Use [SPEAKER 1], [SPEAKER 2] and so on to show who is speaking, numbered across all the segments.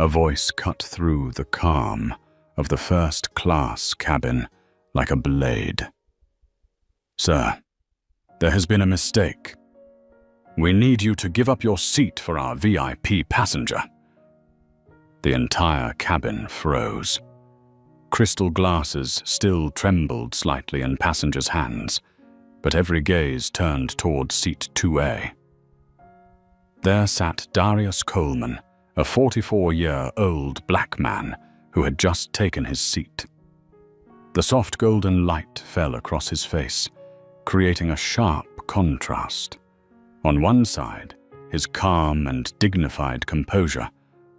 [SPEAKER 1] A voice cut through the calm of the first-class cabin like a blade. "Sir, there has been a mistake. We need you to give up your seat for our VIP passenger." The entire cabin froze. Crystal glasses still trembled slightly in passengers' hands, but every gaze turned toward seat 2A. There sat Darius Coleman, a 44-year-old black man who had just taken his seat. The soft golden light fell across his face, creating a sharp contrast. On one side, his calm and dignified composure.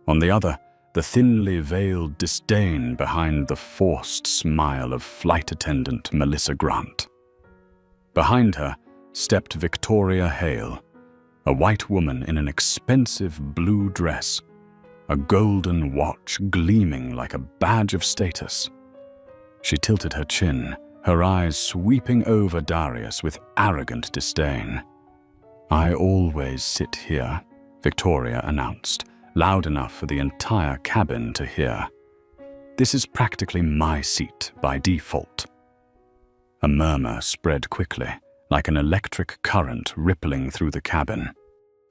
[SPEAKER 1] On the other, the thinly veiled disdain behind the forced smile of flight attendant Melissa Grant. Behind her stepped Victoria Hale, a white woman in an expensive blue dress, a golden watch gleaming like a badge of status. She tilted her chin, her eyes sweeping over Darius with arrogant disdain. "I always sit here," Victoria announced, loud enough for the entire cabin to hear. "This is practically my seat by default." A murmur spread quickly, like an electric current rippling through the cabin.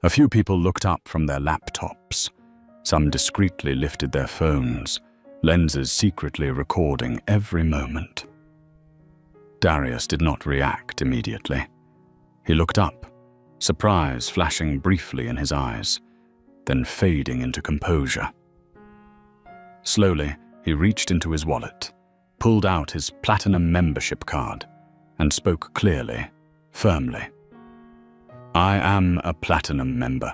[SPEAKER 1] A few people looked up from their laptops. Some discreetly lifted their phones, lenses secretly recording every moment. Darius did not react immediately. He looked up, surprise flashing briefly in his eyes, then fading into composure. Slowly, he reached into his wallet, pulled out his platinum membership card, and spoke clearly, firmly. "I am a platinum member.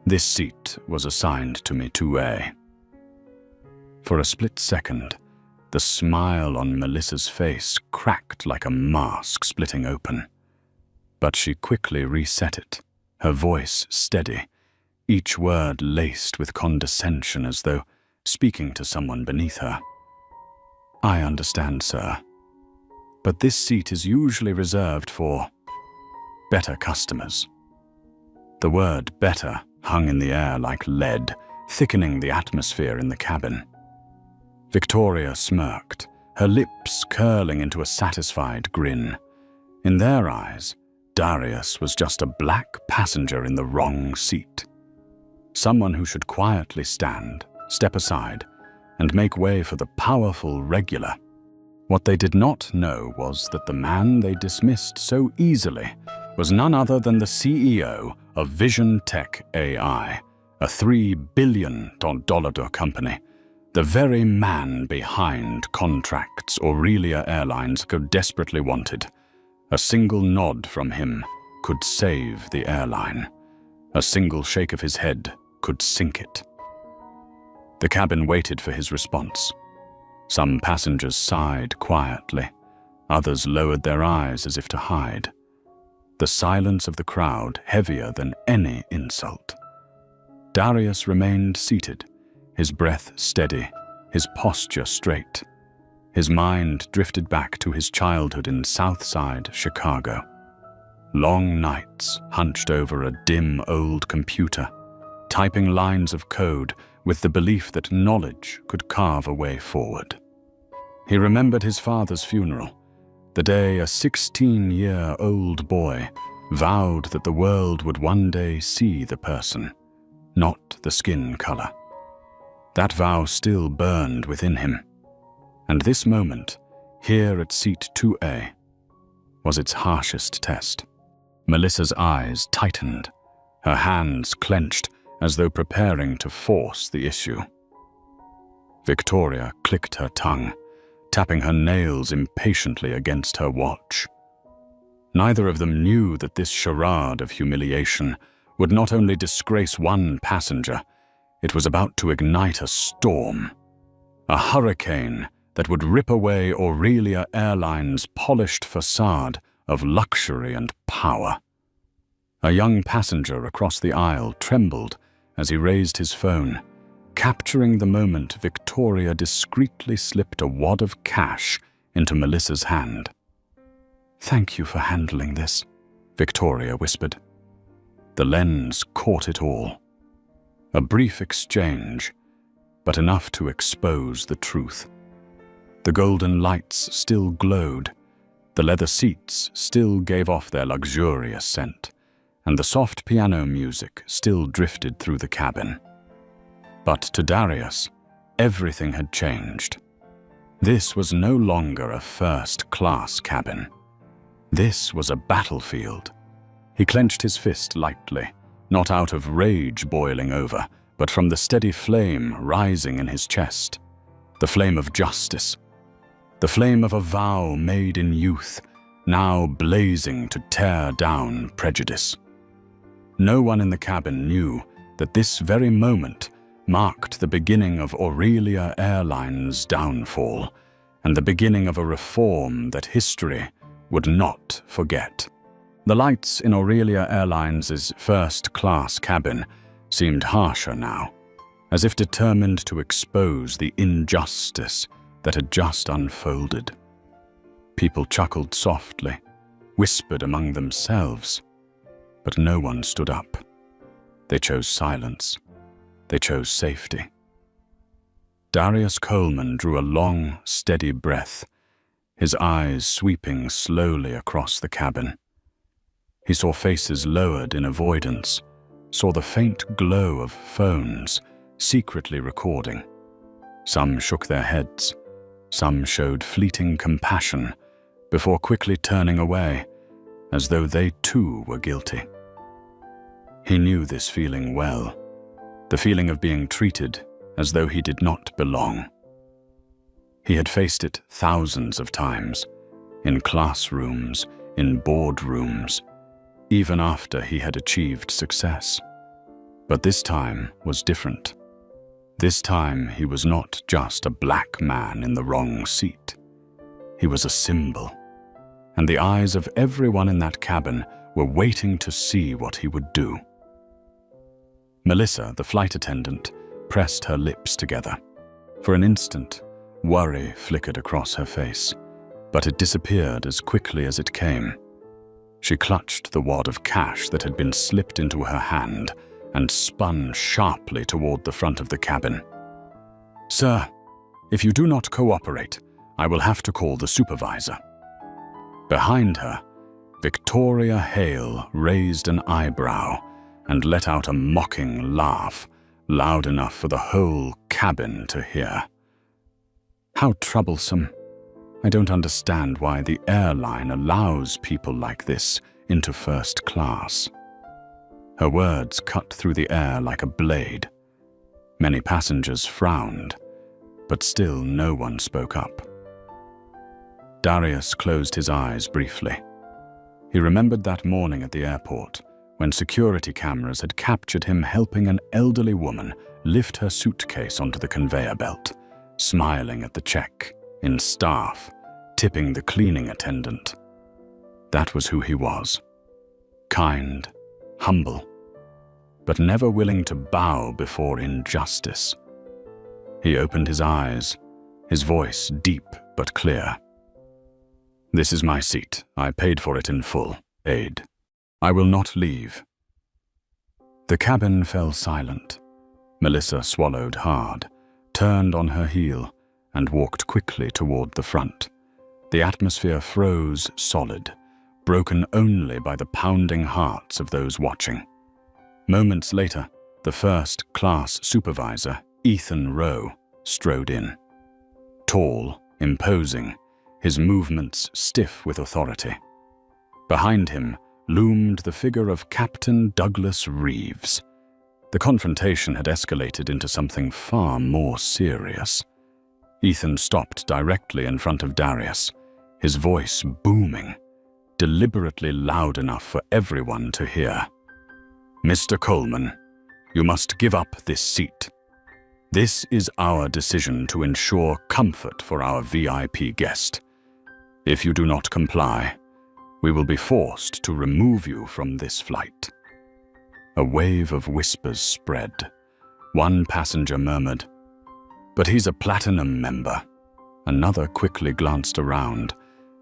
[SPEAKER 1] This seat was assigned to me 2A." For a split second, the smile on Melissa's face cracked like a mask splitting open. But she quickly reset it, her voice steady, each word laced with condescension as though speaking to someone beneath her. "I understand, sir. But this seat is usually reserved for better customers." The word better hung in the air like lead, thickening the atmosphere in the cabin. Victoria smirked, her lips curling into a satisfied grin. In their eyes, Darius was just a black passenger in the wrong seat. Someone who should quietly stand, step aside, and make way for the powerful regular. What they did not know was that the man they dismissed so easily was none other than the CEO of Vision Tech AI, a $3 billion company, the very man behind contracts Aurelia Airlines so desperately wanted. A single nod from him could save the airline. A single shake of his head could sink it. The cabin waited for his response. Some passengers sighed quietly. Others lowered their eyes as if to hide. The silence of the crowd heavier than any insult. Darius remained seated, his breath steady, his posture straight. His mind drifted back to his childhood in Southside Chicago. Long nights hunched over a dim old computer, typing lines of code with the belief that knowledge could carve a way forward. He remembered his father's funeral, the day a 16-year-old boy vowed that the world would one day see the person, not the skin color. That vow still burned within him. And this moment, here at seat 2A, was its harshest test. Melissa's eyes tightened, her hands clenched as though preparing to force the issue. Victoria clicked her tongue, tapping her nails impatiently against her watch. Neither of them knew that this charade of humiliation would not only disgrace one passenger, it was about to ignite a storm, a hurricane that would rip away Aurelia Airlines' polished facade of luxury and power. A young passenger across the aisle trembled as he raised his phone, capturing the moment Victoria discreetly slipped a wad of cash into Melissa's hand. "Thank you for handling this," Victoria whispered. The lens caught it all. A brief exchange, but enough to expose the truth. The golden lights still glowed, the leather seats still gave off their luxurious scent, and the soft piano music still drifted through the cabin. But to Darius, everything had changed. This was no longer a first-class cabin. This was a battlefield. He clenched his fist lightly, not out of rage boiling over, but from the steady flame rising in his chest. The flame of justice. The flame of a vow made in youth, now blazing to tear down prejudice. No one in the cabin knew that this very moment marked the beginning of Aurelia Airline's downfall and the beginning of a reform that history would not forget. The lights in Aurelia Airlines' first-class cabin seemed harsher now, as if determined to expose the injustice that had just unfolded. People chuckled softly, whispered among themselves, but no one stood up. They chose silence. They chose safety. Darius Coleman drew a long, steady breath, his eyes sweeping slowly across the cabin. He saw faces lowered in avoidance, saw the faint glow of phones secretly recording. Some shook their heads, some showed fleeting compassion before quickly turning away, as though they too were guilty. He knew this feeling well, the feeling of being treated as though he did not belong. He had faced it thousands of times, in classrooms, in boardrooms, even after he had achieved success. But this time was different. This time he was not just a black man in the wrong seat. He was a symbol, and the eyes of everyone in that cabin were waiting to see what he would do. Melissa, the flight attendant, pressed her lips together. For an instant, worry flickered across her face, but it disappeared as quickly as it came. She clutched the wad of cash that had been slipped into her hand and spun sharply toward the front of the cabin. "Sir, if you do not cooperate, I will have to call the supervisor." Behind her, Victoria Hale raised an eyebrow and let out a mocking laugh, loud enough for the whole cabin to hear. "How troublesome. I don't understand why the airline allows people like this into first class." Her words cut through the air like a blade. Many passengers frowned, but still no one spoke up. Darius closed his eyes briefly. He remembered that morning at the airport, when security cameras had captured him helping an elderly woman lift her suitcase onto the conveyor belt, smiling at the check, in staff, tipping the cleaning attendant. That was who he was. Kind, humble, but never willing to bow before injustice. He opened his eyes, his voice deep but clear. "This is my seat. I paid for it in full. Aid. I will not leave." The cabin fell silent. Melissa swallowed hard, turned on her heel, and walked quickly toward the front. The atmosphere froze solid, broken only by the pounding hearts of those watching. Moments later, the first-class supervisor, Ethan Rowe, strode in. Tall, imposing, his movements stiff with authority. Behind him loomed the figure of Captain Douglas Reeves. The confrontation had escalated into something far more serious. Ethan stopped directly in front of Darius, his voice booming, deliberately loud enough for everyone to hear. "Mr. Coleman, you must give up this seat. This is our decision to ensure comfort for our VIP guest. If you do not comply, we will be forced to remove you from this flight." A wave of whispers spread. One passenger murmured, "But he's a platinum member." Another quickly glanced around,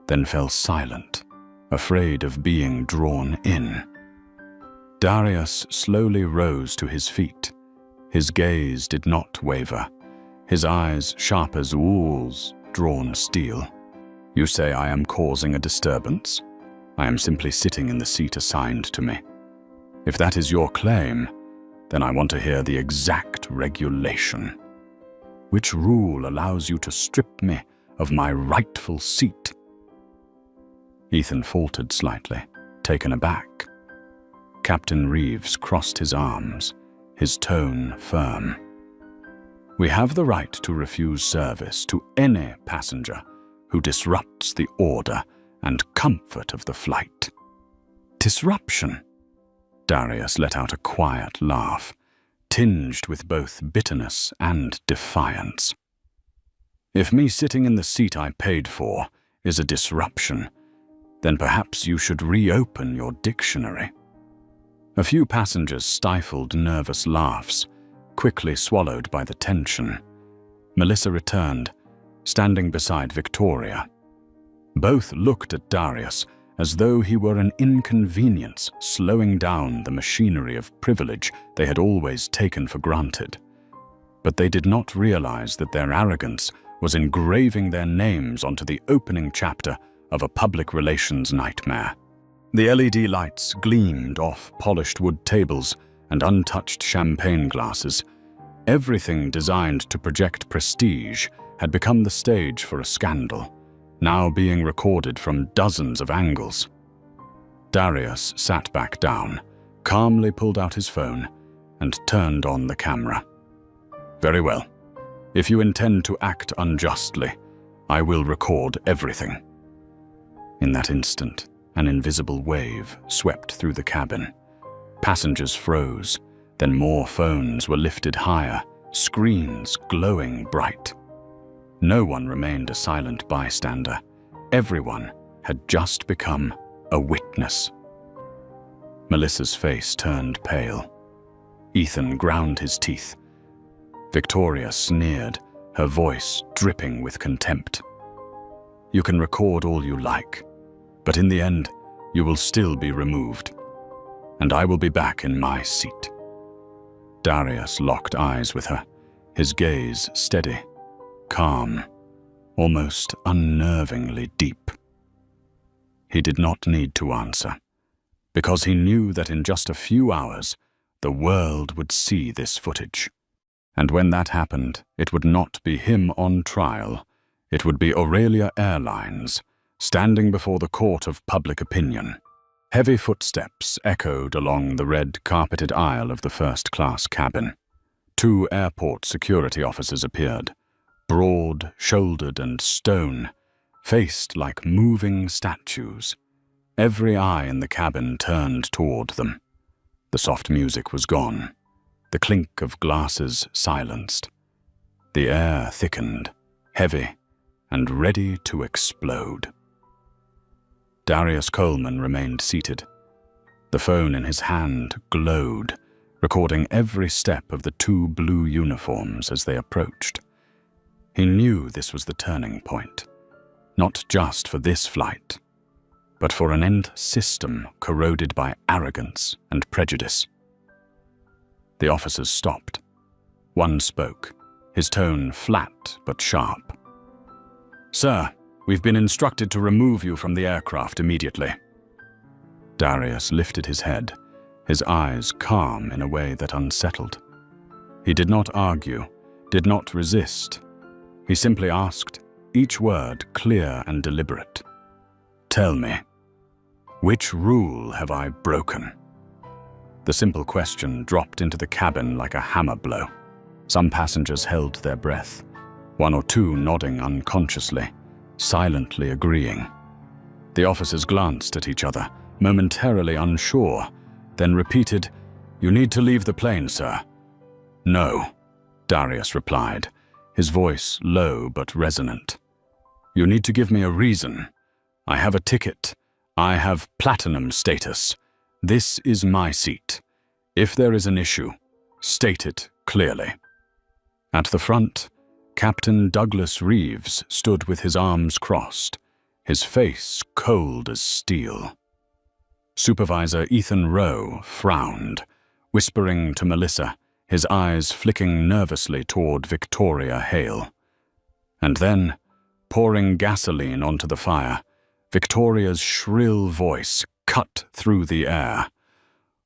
[SPEAKER 1] then fell silent, afraid of being drawn in. Darius slowly rose to his feet. His gaze did not waver, his eyes sharp as Wool's drawn steel. You say I am causing a disturbance? I am simply sitting in the seat assigned to me. If that is your claim, then I want to hear the exact regulation. Which rule allows you to strip me of my rightful seat? Ethan faltered slightly, taken aback. Captain Reeves crossed his arms, his tone firm. We have the right to refuse service to any passenger who disrupts the order and comfort of the flight. Disruption? Darius let out a quiet laugh, tinged with both bitterness and defiance. If me sitting in the seat I paid for is a disruption, then perhaps you should reopen your dictionary. A few passengers stifled nervous laughs, quickly swallowed by the tension. Melissa returned, standing beside Victoria. Both looked at Darius as though he were an inconvenience slowing down the machinery of privilege they had always taken for granted. But they did not realize that their arrogance was engraving their names onto the opening chapter of a public relations nightmare. The LED lights gleamed off polished wood tables and untouched champagne glasses. Everything designed to project prestige had become the stage for a scandal, now being recorded from dozens of angles. Darius sat back down, calmly pulled out his phone, and turned on the camera. Very well. If you intend to act unjustly, I will record everything. In that instant, an invisible wave swept through the cabin. Passengers froze, then more phones were lifted higher, screens glowing bright. No one remained a silent bystander. Everyone had just become a witness. Melissa's face turned pale. Ethan ground his teeth. Victoria sneered, her voice dripping with contempt. You can record all you like, but in the end, you will still be removed, and I will be back in my seat. Darius locked eyes with her, his gaze steady, calm, almost unnervingly deep. He did not need to answer, because he knew that in just a few hours, the world would see this footage. And when that happened, it would not be him on trial, it would be Aurelia Airlines, standing before the court of public opinion. Heavy footsteps echoed along the red-carpeted aisle of the first-class cabin. 2 airport security officers appeared, broad-shouldered and stone, faced like moving statues. Every eye in the cabin turned toward them. The soft music was gone, the clink of glasses silenced. The air thickened, heavy, and ready to explode. Darius Coleman remained seated. The phone in his hand glowed, recording every step of the 2 blue uniforms as they approached. He knew this was the turning point, not just for this flight, but for an end system corroded by arrogance and prejudice. The officers stopped. One spoke, his tone flat but sharp. Sir, we've been instructed to remove you from the aircraft immediately. Darius lifted his head, his eyes calm in a way that unsettled. He did not argue, did not resist. He simply asked, each word clear and deliberate. Tell me, which rule have I broken? The simple question dropped into the cabin like a hammer blow. Some passengers held their breath, 1 or 2 nodding unconsciously, silently agreeing. The officers glanced at each other, momentarily unsure, then repeated, You need to leave the plane, sir. No, Darius replied, his voice low but resonant. You need to give me a reason. I have a ticket. I have platinum status. This is my seat. If there is an issue, state it clearly. At the front, Captain Douglas Reeves stood with his arms crossed, his face cold as steel. Supervisor Ethan Rowe frowned, whispering to Melissa, his eyes flicking nervously toward Victoria Hale. And then, pouring gasoline onto the fire, Victoria's shrill voice cut through the air.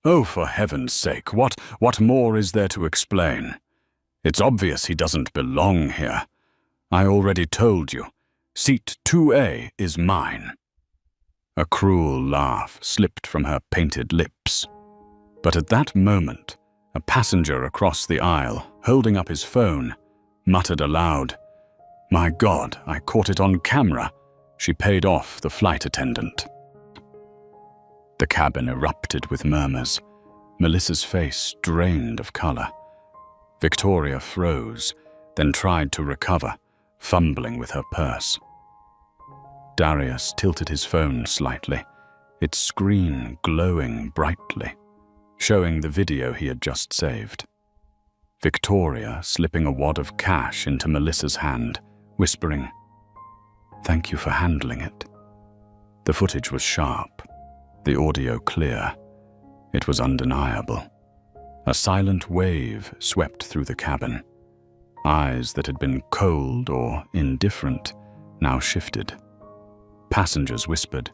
[SPEAKER 1] "Oh, for heaven's sake, what more is there to explain? It's obvious he doesn't belong here. I already told you. Seat 2A is mine." A cruel laugh slipped from her painted lips. But at that moment, a passenger across the aisle, holding up his phone, muttered aloud, "My God, I caught it on camera." She paid off the flight attendant. The cabin erupted with murmurs. Melissa's face drained of color. Victoria froze, then tried to recover, fumbling with her purse. Darius tilted his phone slightly, its screen glowing brightly, showing the video he had just saved. Victoria slipping a wad of cash into Melissa's hand, whispering, "Thank you for handling it." The footage was sharp, the audio clear. It was undeniable. A silent wave swept through the cabin. Eyes that had been cold or indifferent now shifted. Passengers whispered,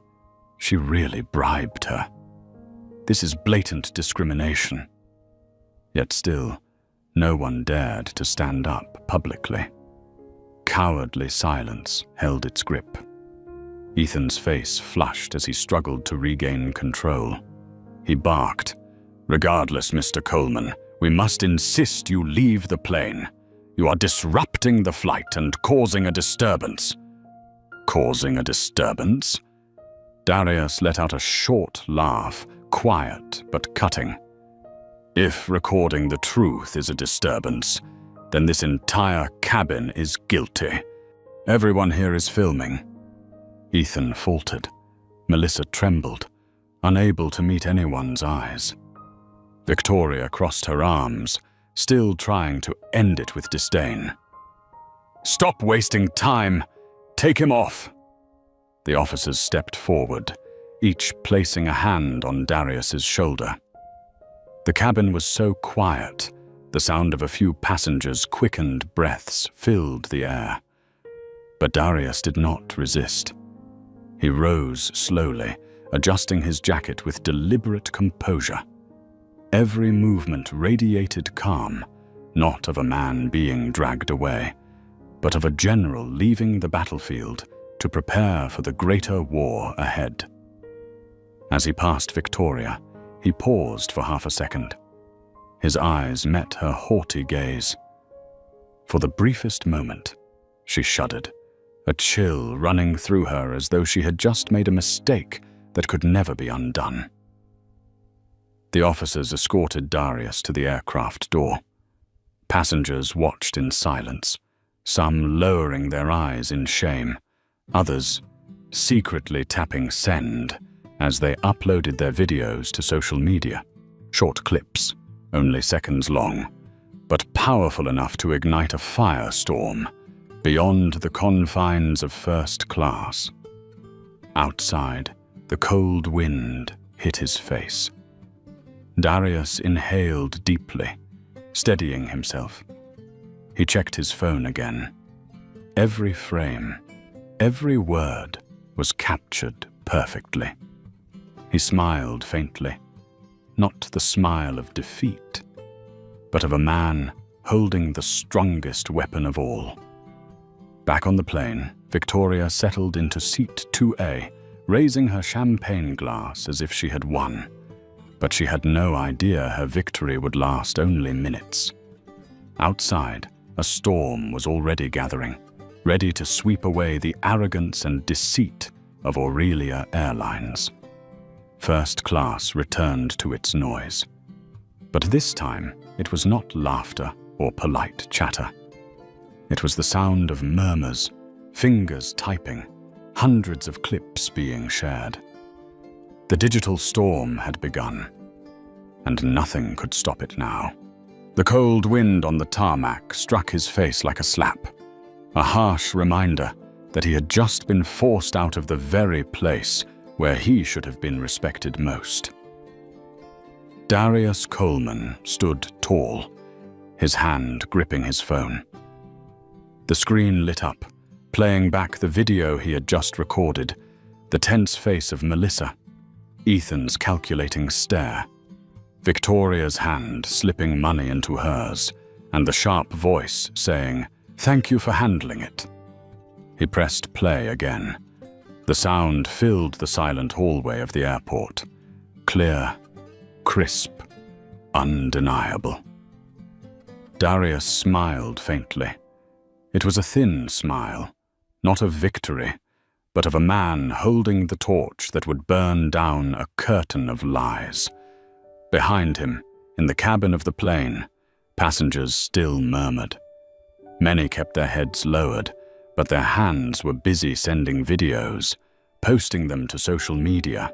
[SPEAKER 1] "She really bribed her. This is blatant discrimination." Yet still, no one dared to stand up publicly. Cowardly silence held its grip. Ethan's face flushed as he struggled to regain control. He barked, "Regardless, Mr. Coleman, we must insist you leave the plane. You are disrupting the flight and causing a disturbance." "Causing a disturbance?" Darius let out a short laugh, quiet but cutting. "If recording the truth is a disturbance, then this entire cabin is guilty. Everyone here is filming." Ethan faltered. Melissa trembled, unable to meet anyone's eyes. Victoria crossed her arms, still trying to end it with disdain. "Stop wasting time! Take him off!" The officers stepped forward, each placing a hand on Darius's shoulder. The cabin was so quiet, the sound of a few passengers' quickened breaths filled the air. But Darius did not resist. He rose slowly, adjusting his jacket with deliberate composure. Every movement radiated calm, not of a man being dragged away, but of a general leaving the battlefield to prepare for the greater war ahead. As he passed Victoria, he paused for half a second. His eyes met her haughty gaze. For the briefest moment, she shuddered, a chill running through her as though she had just made a mistake that could never be undone. The officers escorted Darius to the aircraft door. Passengers watched in silence, some lowering their eyes in shame, others secretly tapping send as they uploaded their videos to social media. Short clips, only seconds long, but powerful enough to ignite a firestorm beyond the confines of first class. Outside, the cold wind hit his face. Darius inhaled deeply, steadying himself. He checked his phone again. Every frame, every word was captured perfectly. He smiled faintly, not the smile of defeat, but of a man holding the strongest weapon of all. Back on the plane, Victoria settled into seat 2A, raising her champagne glass as if she had won. But she had no idea her victory would last only minutes. Outside, a storm was already gathering, ready to sweep away the arrogance and deceit of Aurelia Airlines. First class returned to its noise. But this time, it was not laughter or polite chatter. It was the sound of murmurs, fingers typing, hundreds of clips being shared. The digital storm had begun, and nothing could stop it now. The cold wind on the tarmac struck his face like a slap, a harsh reminder that he had just been forced out of the very place where he should have been respected most. Darius Coleman stood tall, his hand gripping his phone. The screen lit up, playing back the video he had just recorded, the tense face of Melissa, Ethan's calculating stare, Victoria's hand slipping money into hers, and the sharp voice saying, "Thank you for handling it." He pressed play again. The sound filled the silent hallway of the airport. Clear, crisp, undeniable. Darius smiled faintly. It was a thin smile, not of victory, but of a man holding the torch that would burn down a curtain of lies. Behind him, in the cabin of the plane, passengers still murmured. Many kept their heads lowered, but their hands were busy sending videos, posting them to social media.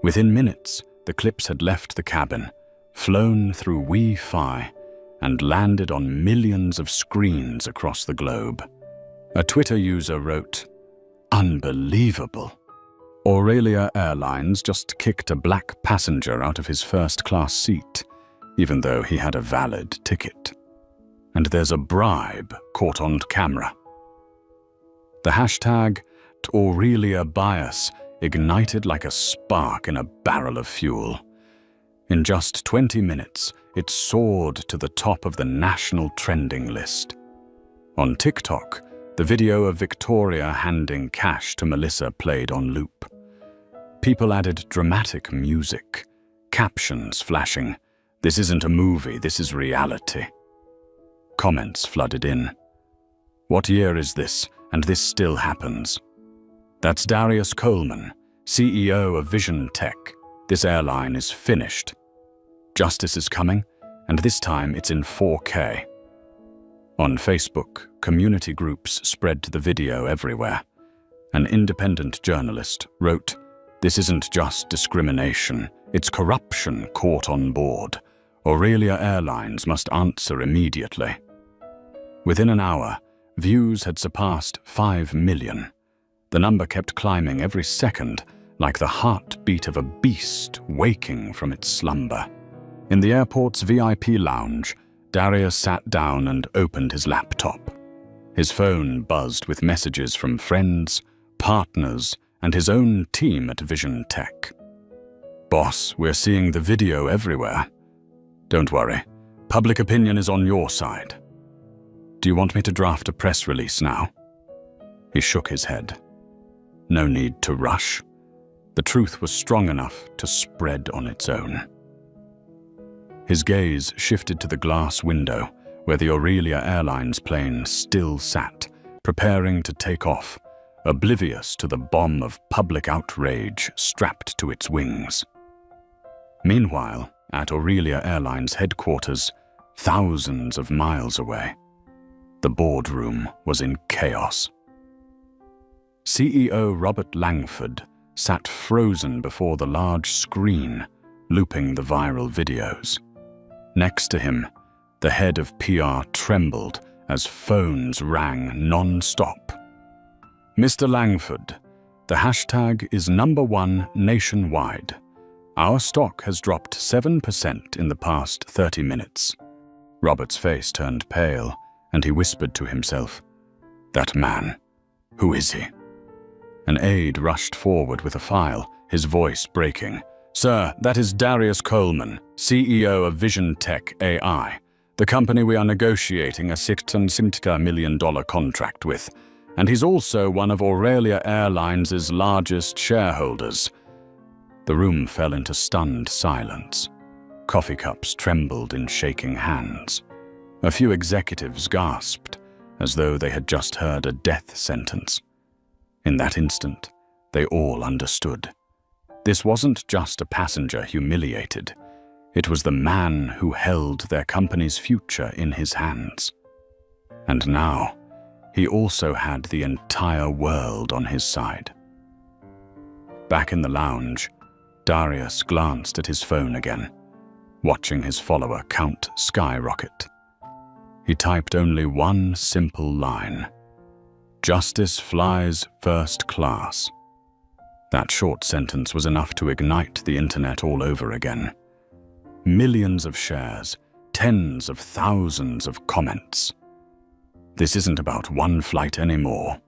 [SPEAKER 1] Within minutes, the clips had left the cabin, flown through Wi-Fi, and landed on millions of screens across the globe. A Twitter user wrote, "Unbelievable. Aurelia Airlines just kicked a black passenger out of his first-class seat, even though he had a valid ticket. And there's a bribe caught on camera." The hashtag Aurelia bias ignited like a spark in a barrel of fuel. In just 20 minutes, it soared to the top of the national trending list. On TikTok, the video of Victoria handing cash to Melissa played on loop. People added dramatic music, captions flashing, "This isn't a movie, this is reality." Comments flooded in. "What year is this, and this still happens?" "That's Darius Coleman, CEO of Vision Tech. This airline is finished. Justice is coming, and this time it's in 4K. On Facebook, community groups spread the video everywhere. An independent journalist wrote, "This isn't just discrimination, it's corruption caught on board. Aurelia Airlines must answer immediately." Within an hour, views had surpassed 5 million. The number kept climbing every second, like the heartbeat of a beast waking from its slumber. In the airport's VIP lounge, Darius sat down and opened his laptop. His phone buzzed with messages from friends, partners, and his own team at Vision Tech. "Boss, we're seeing the video everywhere." "Don't worry, public opinion is on your side." "Do you want me to draft a press release now?" He shook his head. No need to rush. The truth was strong enough to spread on its own. His gaze shifted to the glass window where the Aurelia Airlines plane still sat, preparing to take off, oblivious to the bomb of public outrage strapped to its wings. Meanwhile, at Aurelia Airlines headquarters, thousands of miles away, the boardroom was in chaos. CEO Robert Langford sat frozen before the large screen, looping the viral videos. Next to him, the head of PR trembled as phones rang non-stop. "Mr. Langford, the hashtag is #1 nationwide. Our stock has dropped 7% in the past 30 minutes. Robert's face turned pale, and he whispered to himself, "That man, who is he?" An aide rushed forward with a file, his voice breaking. "Sir, that is Darius Coleman, CEO of Vision Tech AI, the company we are negotiating a $660 million contract with, and he's also one of Aurelia Airlines' largest shareholders." The room fell into stunned silence. Coffee cups trembled in shaking hands. A few executives gasped, as though they had just heard a death sentence. In that instant, they all understood. This wasn't just a passenger humiliated. It was the man who held their company's future in his hands. And now, he also had the entire world on his side. Back in the lounge, Darius glanced at his phone again, watching his follower count skyrocket. He typed only one simple line: "Justice flies first class." That short sentence was enough to ignite the internet all over again. Millions of shares, tens of thousands of comments. This isn't about one flight anymore.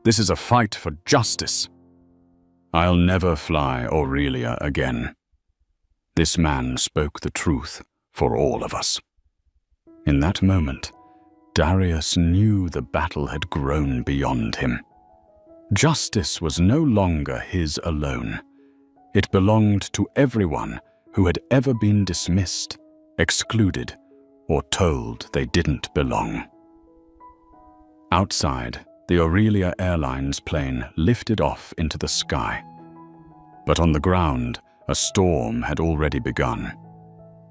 [SPEAKER 1] This is a fight for justice. I'll never fly Aurelia again. This man spoke the truth for all of us. In that moment, Darius knew the battle had grown beyond him. Justice was no longer his alone. It belonged to everyone who had ever been dismissed, excluded, or told they didn't belong. Outside, the Aurelia Airlines plane lifted off into the sky. But on the ground, a storm had already begun.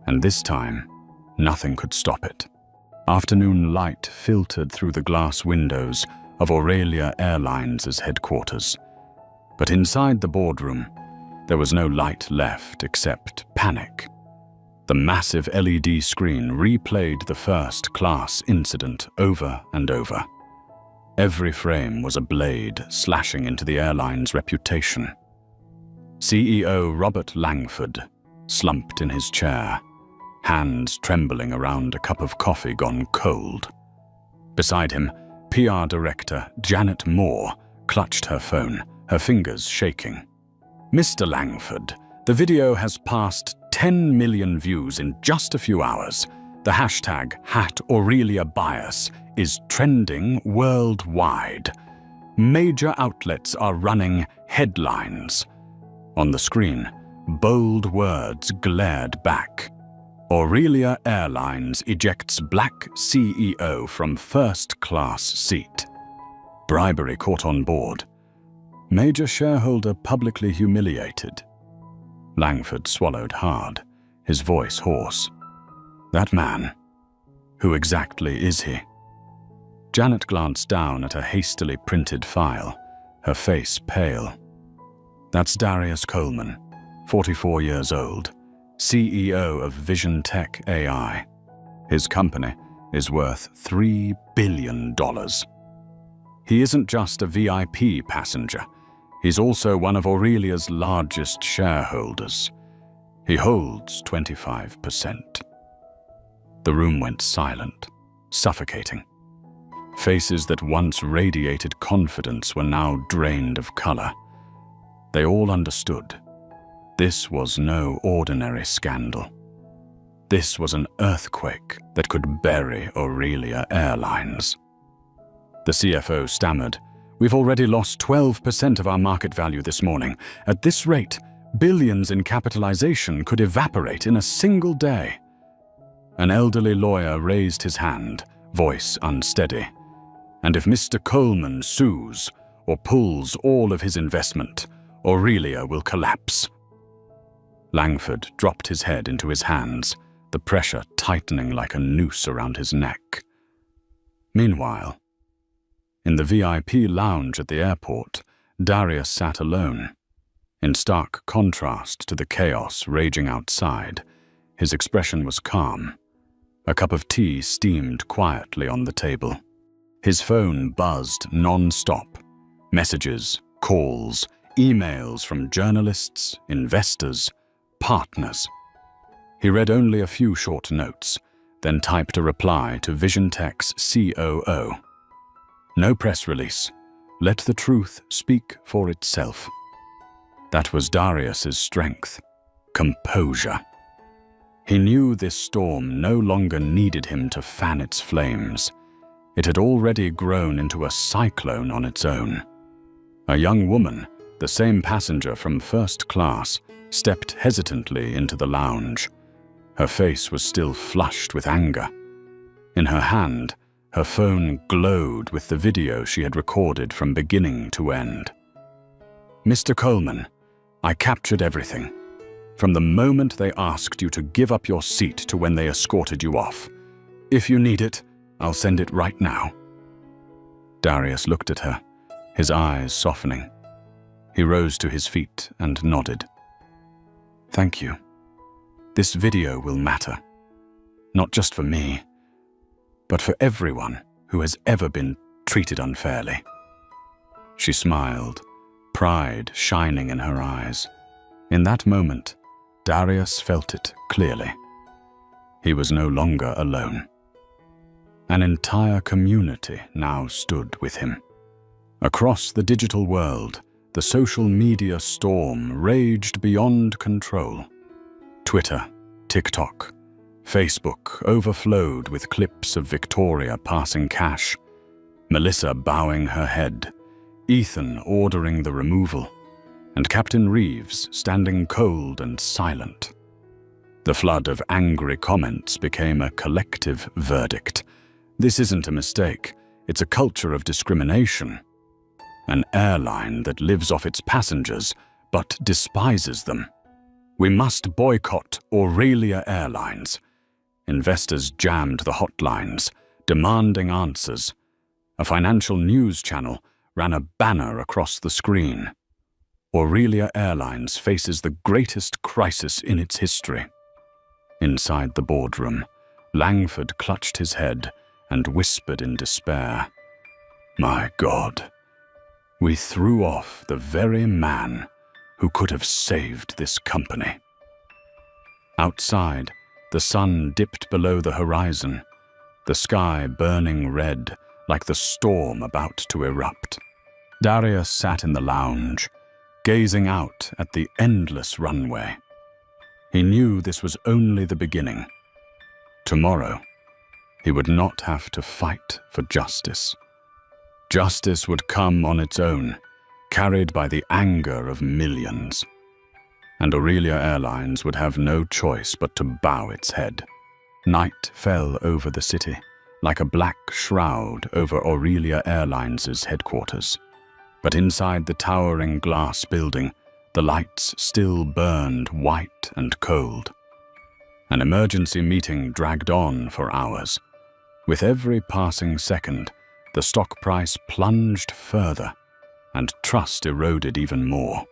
[SPEAKER 1] And this time, nothing could stop it. Afternoon light filtered through the glass windows of Aurelia Airlines' headquarters. But inside the boardroom, there was no light left except panic. The massive LED screen replayed the first-class incident over and over. Every frame was a blade slashing into the airline's reputation. CEO Robert Langford slumped in his chair, hands trembling around a cup of coffee gone cold. Beside him, PR Director Janet Moore clutched her phone, her fingers shaking. Mr. Langford, the video has passed 10 million views in just a few hours. The hashtag #AureliaBias is trending worldwide. Major outlets are running headlines. On the screen, bold words glared back. Aurelia Airlines ejects Black CEO from first-class seat. Bribery caught on board. Major shareholder publicly humiliated. Langford swallowed hard, his voice hoarse. That man, who exactly is he? Janet glanced down at a hastily printed file, her face pale. That's Darius Coleman, 44 years old, CEO of Vision Tech AI. His company is worth $3 billion. He isn't just a VIP passenger. He's also one of Aurelia's largest shareholders. He holds 25%. The room went silent, suffocating. Faces that once radiated confidence were now drained of color. They all understood. This was no ordinary scandal. This was an earthquake that could bury Aurelia Airlines. The CFO stammered, "We've already lost 12% of our market value this morning. At this rate, billions in capitalization could evaporate in a single day." An elderly lawyer raised his hand, voice unsteady. "And if Mr. Coleman sues or pulls all of his investment, Aurelia will collapse." Langford dropped his head into his hands, the pressure tightening like a noose around his neck. Meanwhile, in the VIP lounge at the airport, Darius sat alone. In stark contrast to the chaos raging outside, his expression was calm. A cup of tea steamed quietly on the table. His phone buzzed non-stop. Messages, calls, emails from journalists, investors, partners. He read only a few short notes, then typed a reply to Vision Tech's COO. No press release. Let the truth speak for itself. That was Darius's strength. Composure. He knew this storm no longer needed him to fan its flames. It had already grown into a cyclone on its own. A young woman, the same passenger from first class, stepped hesitantly into the lounge. Her face was still flushed with anger. In her hand, her phone glowed with the video she had recorded from beginning to end. "Mr. Coleman, I captured everything. From the moment they asked you to give up your seat to when they escorted you off. If you need it, I'll send it right now." Darius looked at her, his eyes softening. He rose to his feet and nodded. "Thank you. This video will matter. Not just for me, but for everyone who has ever been treated unfairly." She smiled, pride shining in her eyes. In that moment, Darius felt it clearly. He was no longer alone. An entire community now stood with him. Across the digital world, the social media storm raged beyond control. Twitter, TikTok, Facebook overflowed with clips of Victoria passing cash, Melissa bowing her head, Ethan ordering the removal, and Captain Reeves standing cold and silent. The flood of angry comments became a collective verdict. This isn't a mistake, it's a culture of discrimination. An airline that lives off its passengers but despises them. We must boycott Aurelia Airlines. Investors jammed the hotlines, demanding answers. A financial news channel ran a banner across the screen. Aurelia Airlines faces the greatest crisis in its history. Inside the boardroom, Langford clutched his head and whispered in despair, "My God, we threw off the very man who could have saved this company." Outside, the sun dipped below the horizon, the sky burning red like the storm about to erupt. Darius sat in the lounge, gazing out at the endless runway. He knew this was only the beginning. Tomorrow, he would not have to fight for justice. Justice would come on its own, carried by the anger of millions. And Aurelia Airlines would have no choice but to bow its head. Night fell over the city, like a black shroud over Aurelia Airlines' headquarters. But inside the towering glass building, the lights still burned white and cold. An emergency meeting dragged on for hours. With every passing second, the stock price plunged further, and trust eroded even more.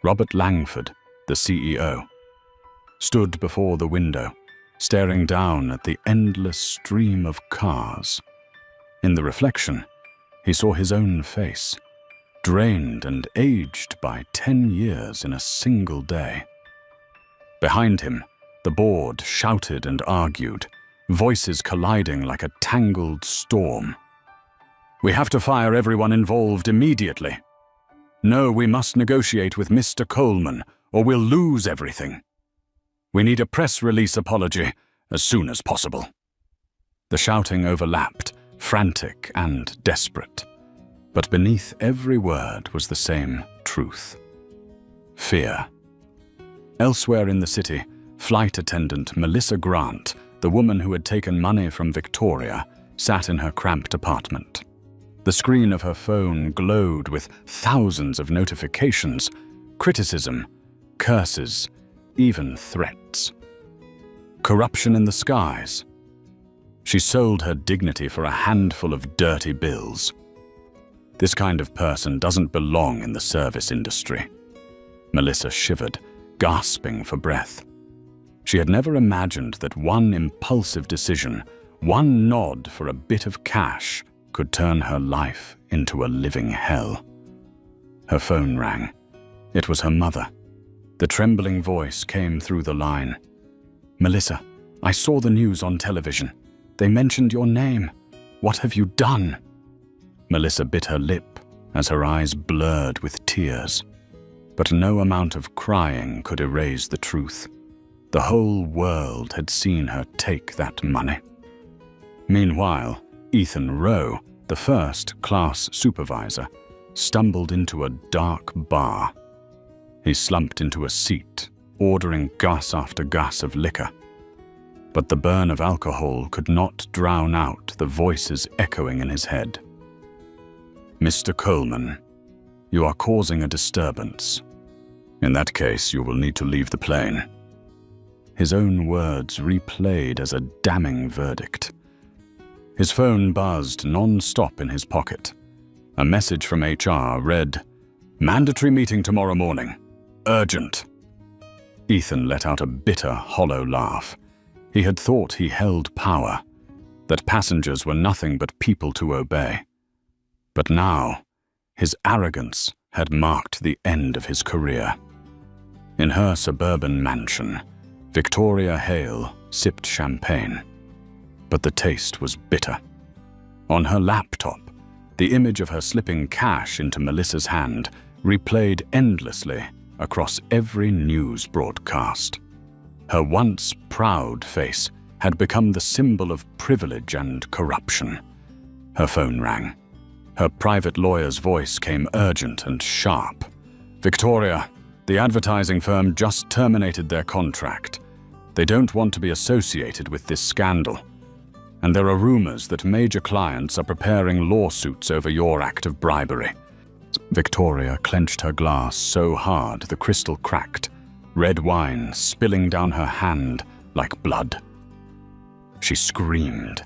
[SPEAKER 1] Robert Langford, the CEO, stood before the window, staring down at the endless stream of cars. In the reflection, he saw his own face, drained and aged by 10 years in a single day. Behind him, the board shouted and argued, voices colliding like a tangled storm. "We have to fire everyone involved immediately. No, we must negotiate with Mr. Coleman, or we'll lose everything. We need a press release apology as soon as possible." The shouting overlapped, frantic and desperate. But beneath every word was the same truth. Fear. Elsewhere in the city, flight attendant Melissa Grant, the woman who had taken money from Victoria, sat in her cramped apartment. The screen of her phone glowed with thousands of notifications, criticism, curses, even threats. Corruption in the skies. She sold her dignity for a handful of dirty bills. This kind of person doesn't belong in the service industry. Melissa shivered, gasping for breath. She had never imagined that one impulsive decision, one nod for a bit of cash, could turn her life into a living hell. Her phone rang. It was her mother. The trembling voice came through the line. "Melissa, I saw the news on television. They mentioned your name. What have you done?" Melissa bit her lip as her eyes blurred with tears. But no amount of crying could erase the truth. The whole world had seen her take that money. Meanwhile, Ethan Rowe, the first-class supervisor, stumbled into a dark bar. He slumped into a seat, ordering gus after gus of liquor. But the burn of alcohol could not drown out the voices echoing in his head. "Mr. Coleman, you are causing a disturbance. In that case, you will need to leave the plane." His own words replayed as a damning verdict. His phone buzzed non-stop in his pocket. A message from HR read, "Mandatory meeting tomorrow morning. Urgent." Ethan let out a bitter, hollow laugh. He had thought he held power, that passengers were nothing but people to obey. But now, his arrogance had marked the end of his career. In her suburban mansion, Victoria Hale sipped champagne, but the taste was bitter. On her laptop, the image of her slipping cash into Melissa's hand replayed endlessly across every news broadcast. Her once proud face had become the symbol of privilege and corruption. Her phone rang. Her private lawyer's voice came urgent and sharp. "Victoria, the advertising firm just terminated their contract. They don't want to be associated with this scandal. And there are rumors that major clients are preparing lawsuits over your act of bribery." Victoria clenched her glass so hard the crystal cracked, red wine spilling down her hand like blood. She screamed,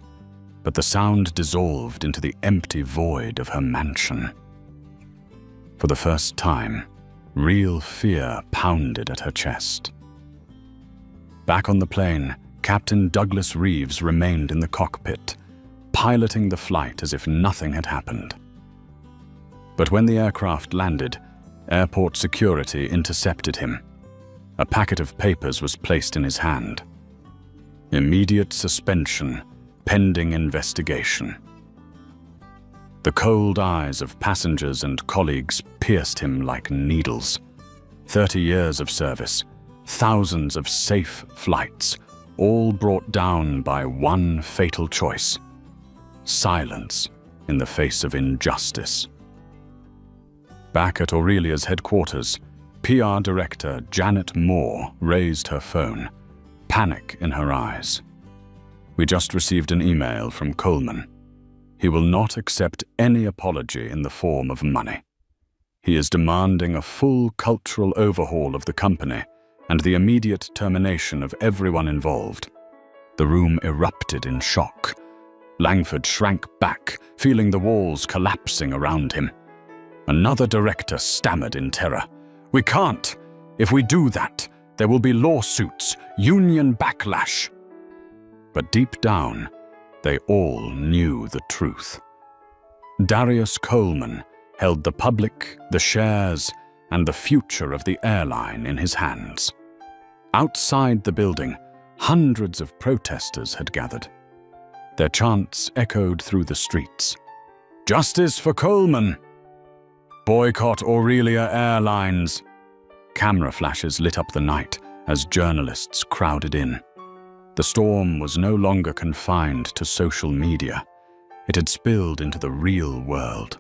[SPEAKER 1] but the sound dissolved into the empty void of her mansion. For the first time, real fear pounded at her chest. Back on the plane, Captain Douglas Reeves remained in the cockpit, piloting the flight as if nothing had happened. But when the aircraft landed, airport security intercepted him. A packet of papers was placed in his hand. Immediate suspension, pending investigation. The cold eyes of passengers and colleagues pierced him like needles. 30 years of service, thousands of safe flights, all brought down by one fatal choice: silence in the face of injustice. Back at Aurelia's headquarters, PR Director Janet Moore raised her phone, panic in her eyes. "We just received an email from Coleman. He will not accept any apology in the form of money. He is demanding a full cultural overhaul of the company and the immediate termination of everyone involved." The room erupted in shock. Langford shrank back, feeling the walls collapsing around him. Another director stammered in terror. "We can't. If we do that, there will be lawsuits, union backlash." But deep down, they all knew the truth. Darius Coleman held the public, the shares, and the future of the airline in his hands. Outside the building, hundreds of protesters had gathered. Their chants echoed through the streets. "Justice for Coleman! Boycott Aurelia Airlines!" Camera flashes lit up the night as journalists crowded in. The storm was no longer confined to social media. It had spilled into the real world.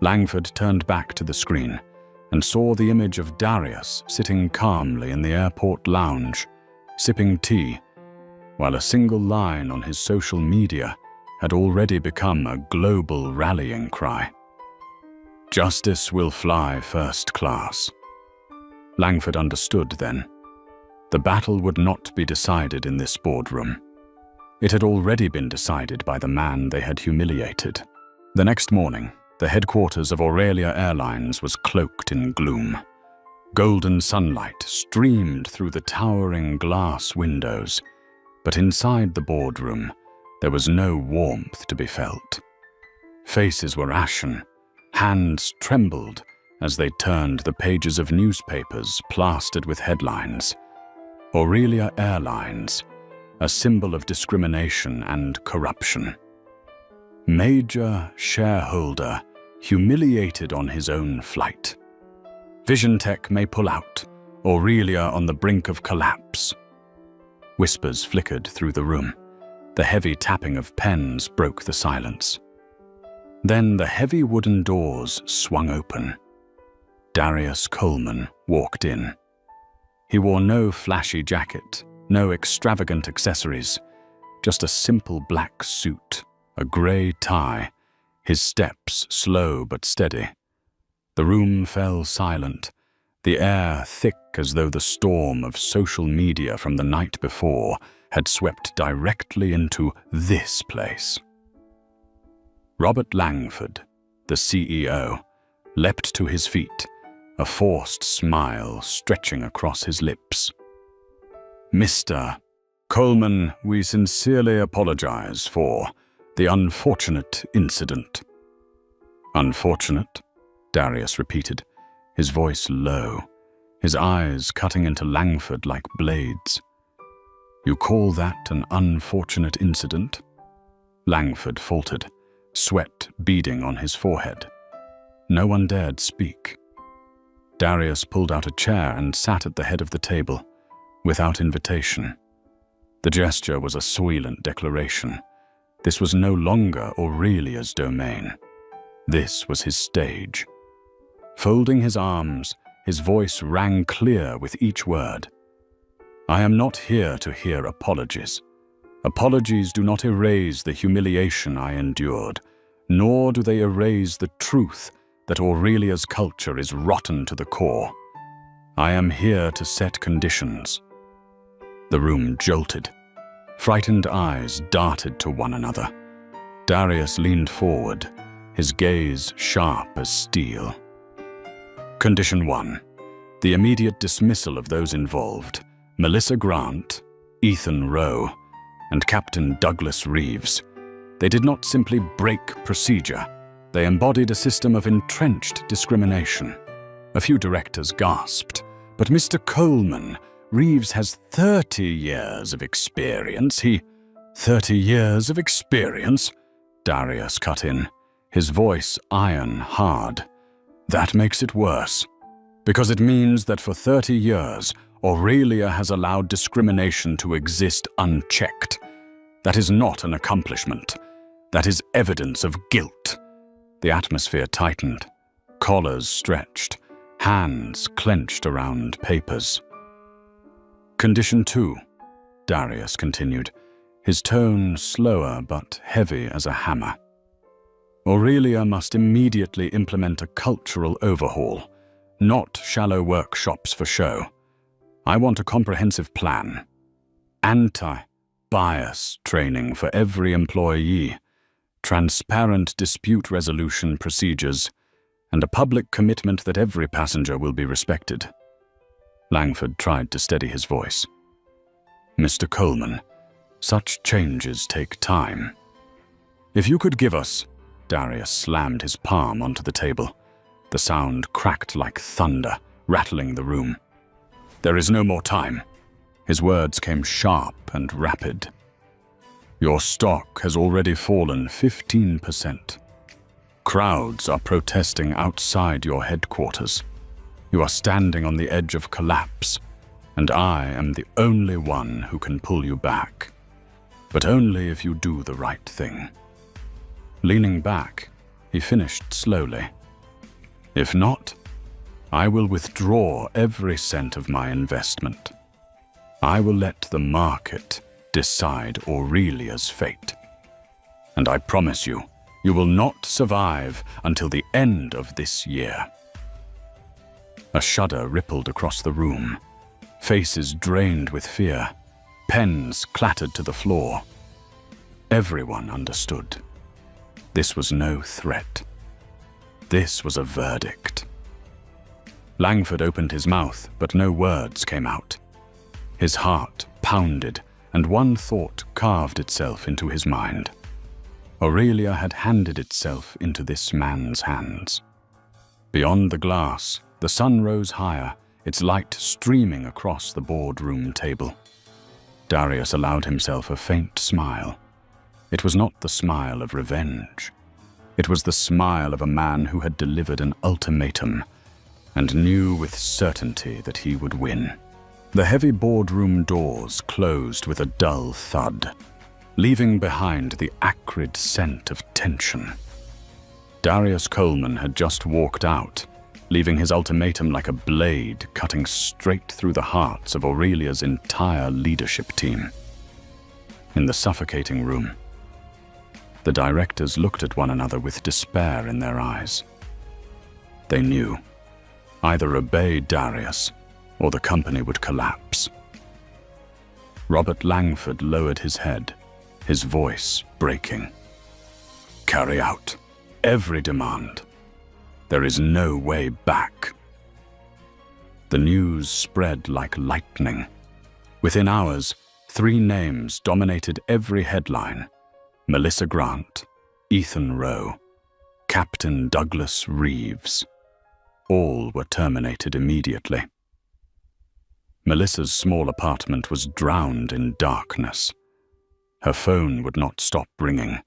[SPEAKER 1] Langford turned back to the screen and saw the image of Darius sitting calmly in the airport lounge, sipping tea, while a single line on his social media had already become a global rallying cry. "Justice will fly first class." Langford understood then. The battle would not be decided in this boardroom. It had already been decided by the man they had humiliated. The next morning, the headquarters of Aurelia Airlines was cloaked in gloom. Golden sunlight streamed through the towering glass windows, but inside the boardroom, there was no warmth to be felt. Faces were ashen, hands trembled as they turned the pages of newspapers plastered with headlines. Aurelia Airlines, a symbol of discrimination and corruption. Major shareholder humiliated on his own flight. VisionTech may pull out, Aurelia on the brink of collapse. Whispers flickered through the room. The heavy tapping of pens broke the silence. Then the heavy wooden doors swung open. Darius Coleman walked in. He wore no flashy jacket, no extravagant accessories, just a simple black suit, a grey tie, his steps slow but steady. The room fell silent, the air thick as though the storm of social media from the night before had swept directly into this place. Robert Langford, the CEO, leapt to his feet, a forced smile stretching across his lips. "Mr. Coleman, we sincerely apologize for the unfortunate incident." "Unfortunate?" Darius repeated, his voice low, his eyes cutting into Langford like blades. You call that an unfortunate incident? Langford faltered, sweat beading on his forehead. No one dared speak. Darius pulled out a chair and sat at the head of the table, without invitation. The gesture was a soylent declaration. This was no longer Aurelia's domain. This was his stage. Folding his arms, his voice rang clear with each word. I am not here to hear apologies. Apologies do not erase the humiliation I endured, nor do they erase the truth that Aurelia's culture is rotten to the core. I am here to set conditions. The room jolted. Frightened eyes darted to one another. Darius leaned forward, his gaze sharp as steel. Condition 1. The immediate dismissal of those involved, Melissa Grant, Ethan Rowe, and Captain Douglas Reeves. They did not simply break procedure. They embodied a system of entrenched discrimination. A few directors gasped. But Mr. Coleman, Reeves has 30 years of experience. 30 years of experience? Darius cut in, his voice iron hard. That makes it worse. Because it means that for 30 years, Aurelia has allowed discrimination to exist unchecked. That is not an accomplishment. That is evidence of guilt. The atmosphere tightened. Collars stretched. Hands clenched around papers. Condition 2, Darius continued, his tone slower but heavy as a hammer. Aurelia must immediately implement a cultural overhaul, not shallow workshops for show. I want a comprehensive plan. Anti-bias training for every employee, transparent dispute resolution procedures, and a public commitment that every passenger will be respected. Langford tried to steady his voice. Mr. Coleman, such changes take time. If you could give us... Darius slammed his palm onto the table. The sound cracked like thunder, rattling the room. There is no more time. His words came sharp and rapid. Your stock has already fallen 15%. Crowds are protesting outside your headquarters. You are standing on the edge of collapse, and I am the only one who can pull you back. But only if you do the right thing. Leaning back, he finished slowly. If not, I will withdraw every cent of my investment. I will let the market decide Aurelia's fate. And I promise you, you will not survive until the end of this year. A shudder rippled across the room. Faces drained with fear. Pens clattered to the floor. Everyone understood. This was no threat. This was a verdict. Langford opened his mouth, but no words came out. His heart pounded, and one thought carved itself into his mind. Aurelia had handed itself into this man's hands. Beyond the glass, the sun rose higher, its light streaming across the boardroom table. Darius allowed himself a faint smile. It was not the smile of revenge. It was the smile of a man who had delivered an ultimatum and knew with certainty that he would win. The heavy boardroom doors closed with a dull thud, leaving behind the acrid scent of tension. Darius Coleman had just walked out, leaving his ultimatum like a blade cutting straight through the hearts of Aurelia's entire leadership team. In the suffocating room, the directors looked at one another with despair in their eyes. They knew. Either obey Darius, or the company would collapse. Robert Langford lowered his head, his voice breaking. Carry out every demand. There is no way back. The news spread like lightning. Within hours, 3 names dominated every headline. Melissa Grant, Ethan Rowe, Captain Douglas Reeves. All were terminated immediately. Melissa's small apartment was drowned in darkness. Her phone would not stop ringing.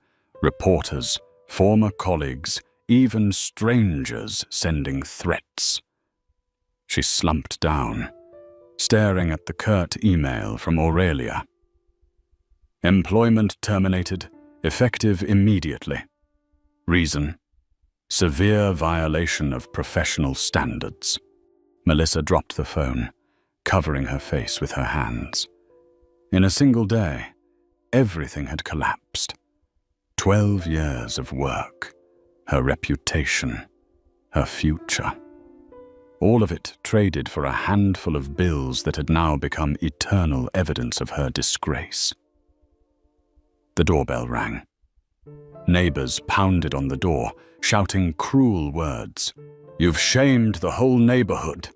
[SPEAKER 1] Reporters, former colleagues, even strangers sending threats. She slumped down, staring at the curt email from Aurelia. Employment terminated, effective immediately. Reason: severe violation of professional standards. Melissa dropped the phone, covering her face with her hands. In a single day, everything had collapsed. 12 years of work, her reputation, her future. All of it traded for a handful of bills that had now become eternal evidence of her disgrace. The doorbell rang. Neighbors pounded on the door, shouting cruel words. "You've shamed the whole neighborhood."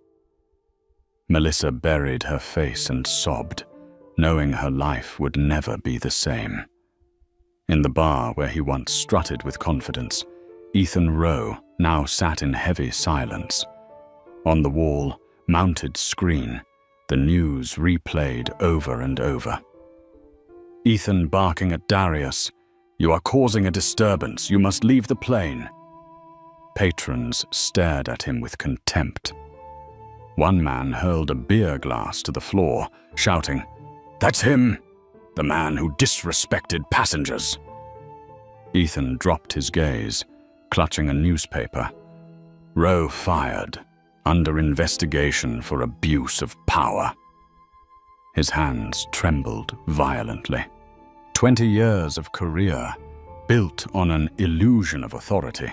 [SPEAKER 1] Melissa buried her face and sobbed, knowing her life would never be the same. In the bar where he once strutted with confidence, Ethan Rowe now sat in heavy silence. On the wall, mounted screen, the news replayed over and over. Ethan barking at Darius, "You are causing a disturbance. You must leave the plane." Patrons stared at him with contempt. One man hurled a beer glass to the floor, shouting, "That's him! The man who disrespected passengers." Ethan dropped his gaze, clutching a newspaper. Rowe fired, under investigation for abuse of power. His hands trembled violently. 20 years of career, built on an illusion of authority,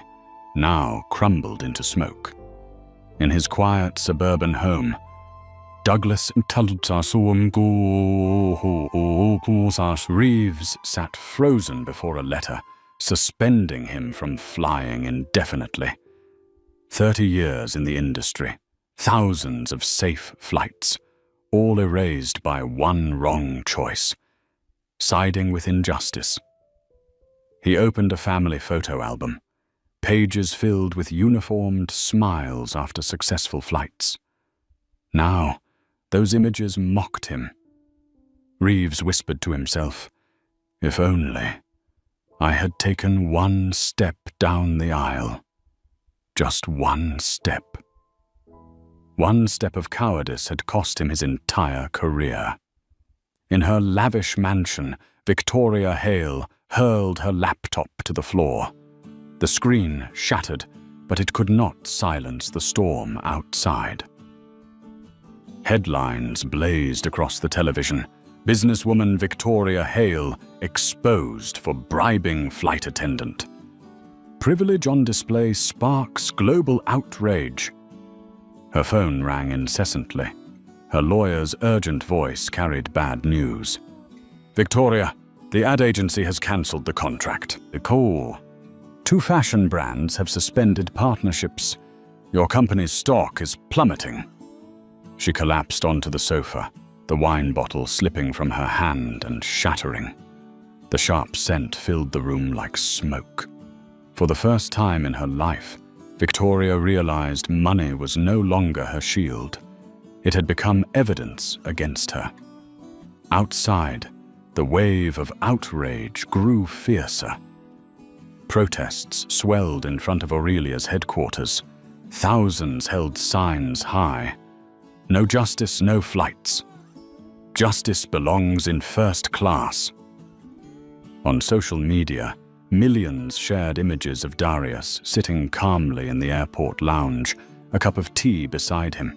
[SPEAKER 1] now crumbled into smoke. In his quiet suburban home, Reeves sat frozen before a letter, suspending him from flying indefinitely. 30 years in the industry, thousands of safe flights, all erased by one wrong choice, siding with injustice. He opened a family photo album, pages filled with uniformed smiles after successful flights. Now, those images mocked him. Reeves whispered to himself, "If only I had taken one step down the aisle. Just one step." One step of cowardice had cost him his entire career. In her lavish mansion, Victoria Hale hurled her laptop to the floor. The screen shattered, but it could not silence the storm outside. Headlines blazed across the television. Businesswoman Victoria Hale exposed for bribing flight attendant. Privilege on display sparks global outrage. Her phone rang incessantly. Her lawyer's urgent voice carried bad news. "Victoria, the ad agency has cancelled the contract." "Cool. 2 fashion brands have suspended partnerships. Your company's stock is plummeting." She collapsed onto the sofa, the wine bottle slipping from her hand and shattering. The sharp scent filled the room like smoke. For the first time in her life, Victoria realized money was no longer her shield. It had become evidence against her. Outside, the wave of outrage grew fiercer. Protests swelled in front of Aurelia's headquarters. Thousands held signs high. "No justice, no flights. Justice belongs in first class." On social media, millions shared images of Darius sitting calmly in the airport lounge, a cup of tea beside him.